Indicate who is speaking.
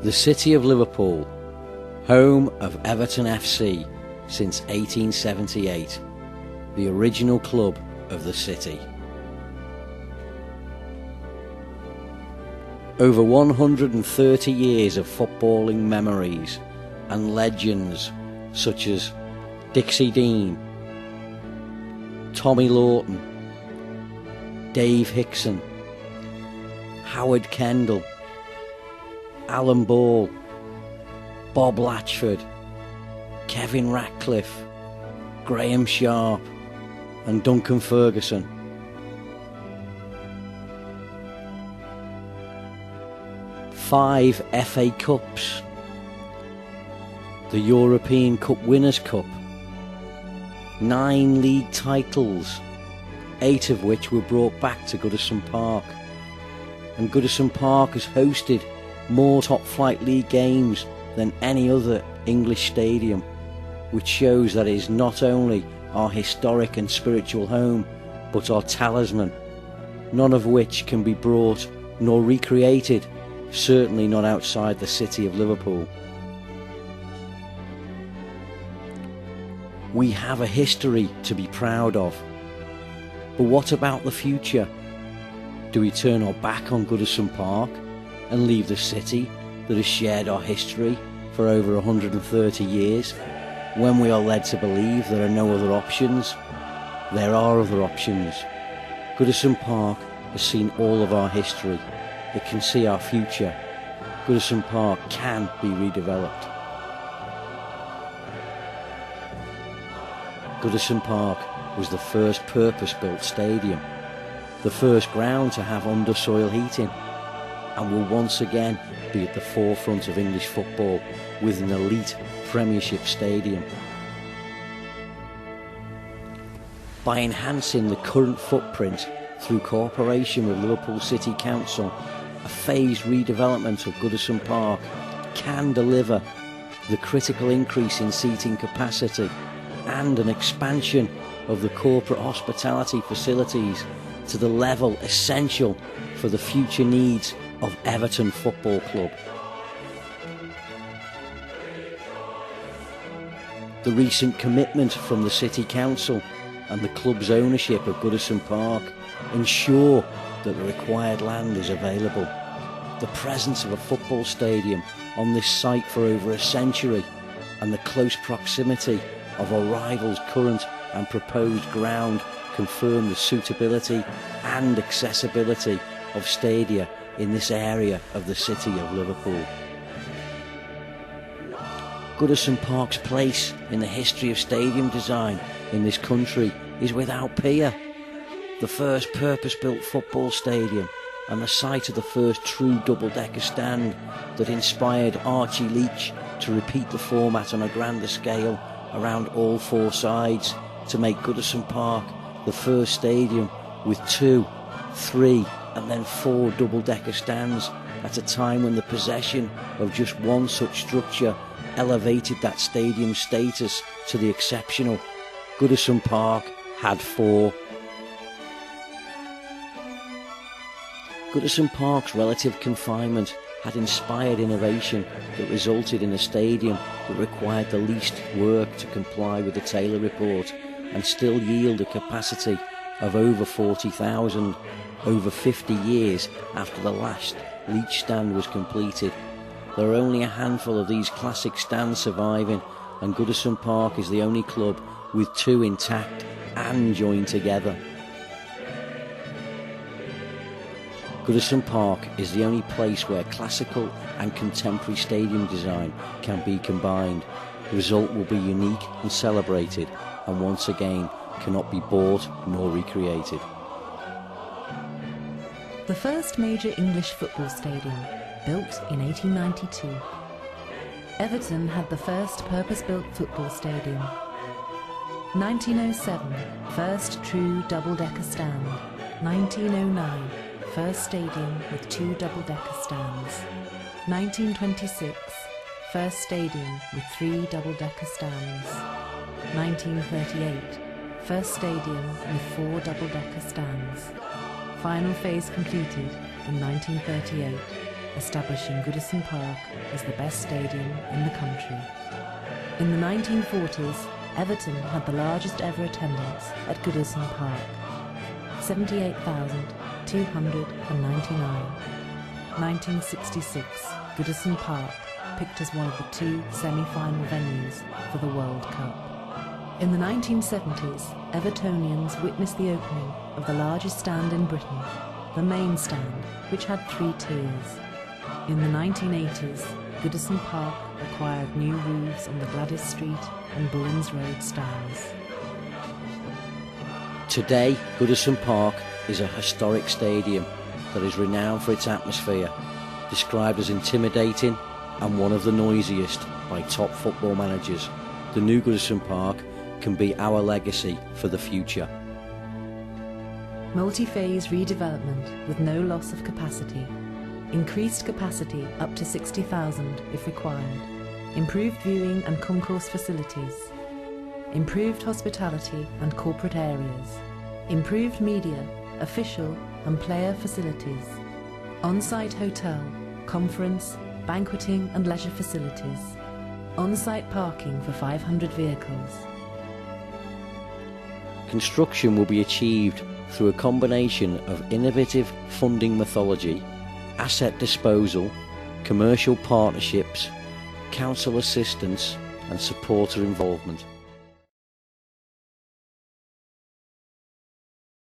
Speaker 1: The city of Liverpool, home of Everton FC since 1878, the original club of the city. Over 130 years of footballing memories and legends such as Dixie Dean, Tommy Lawton, Dave Hickson, Howard Kendall, Alan Ball, Bob Latchford, Kevin Ratcliffe, Graham Sharp and Duncan Ferguson. Five FA Cups, the European Cup Winners' Cup, 9 league titles, 8 of which were brought back to Goodison Park. And Goodison Park has hosted more top-flight league games than any other English stadium, which shows that it is not only our historic and spiritual home, but our talisman, none of which can be brought nor recreated, certainly not outside the city of Liverpool. We have a history to be proud of, but what about the future? Do we turn our back on Goodison Park and leave the city that has shared our history for over 130 years, when we are led to believe there are no other options? There are other options. Goodison Park has seen all of our history. It can see our future. Goodison Park can be redeveloped. Goodison Park was the first purpose-built stadium, the first ground to have undersoil heating, and will once again be at the forefront of English football with an elite Premiership stadium. By enhancing the current footprint through cooperation with Liverpool City Council, a phased redevelopment of Goodison Park can deliver the critical increase in seating capacity and an expansion of the corporate hospitality facilities to the level essential for the future needs of Everton Football Club. The recent commitment from the City Council and the club's ownership of Goodison Park ensure that the required land is available. The presence of a football stadium on this site for over a century and the close proximity of our rival's current and proposed ground confirm the suitability and accessibility of stadia in this area of the city of Liverpool. Goodison Park's place in the history of stadium design in this country is without peer. The first purpose-built football stadium and the site of the first true double-decker stand that inspired Archie Leach to repeat the format on a grander scale around all 4 sides to make Goodison Park the first stadium with 2, 3 and then 4 double-decker stands at a time when the possession of just one such structure elevated that stadium's status to the exceptional. Goodison Park had 4. Goodison Park's relative confinement had inspired innovation that resulted in a stadium that required the least work to comply with the Taylor Report and still yield a capacity of over 40,000 over 50 years after the last Leach stand was completed. There are only a handful of these classic stands surviving, and Goodison Park is the only club with 2 intact and joined together. Goodison Park is the only place where classical and contemporary stadium design can be combined. The result will be unique and celebrated, and once again cannot be bought nor recreated.
Speaker 2: The first major English football stadium, built in 1892. Everton had the first purpose-built football stadium. 1907, first true double-decker stand. 1909, first stadium with 2 double-decker stands. 1926, first stadium with 3 double-decker stands. 1938, first stadium with 4 double-decker stands. Final phase completed in 1938. establishing Goodison Park as the best stadium in the country. In the 1940s, Everton had the largest ever attendance at Goodison Park, 78,299. 1966, Goodison Park picked as one of the 2 semi-final venues for the World Cup. In the 1970s, Evertonians witnessed the opening of the largest stand in Britain, the main stand, which had 3 tiers. In the 1980s, Goodison Park acquired new roofs on the Gladys Street and Bullens Road stands.
Speaker 1: Today, Goodison Park is a historic stadium that is renowned for its atmosphere, described as intimidating and one of the noisiest by top football managers. The new Goodison Park can be our legacy for the future.
Speaker 2: Multi-phase redevelopment with no loss of capacity. Increased capacity up to 60,000 if required. Improved viewing and concourse facilities. Improved hospitality and corporate areas. Improved media, official and player facilities. On-site hotel, conference, banqueting and leisure facilities. On-site parking for 500 vehicles.
Speaker 1: Construction will be achieved through a combination of innovative funding methodology, asset disposal, commercial partnerships, council assistance and supporter involvement.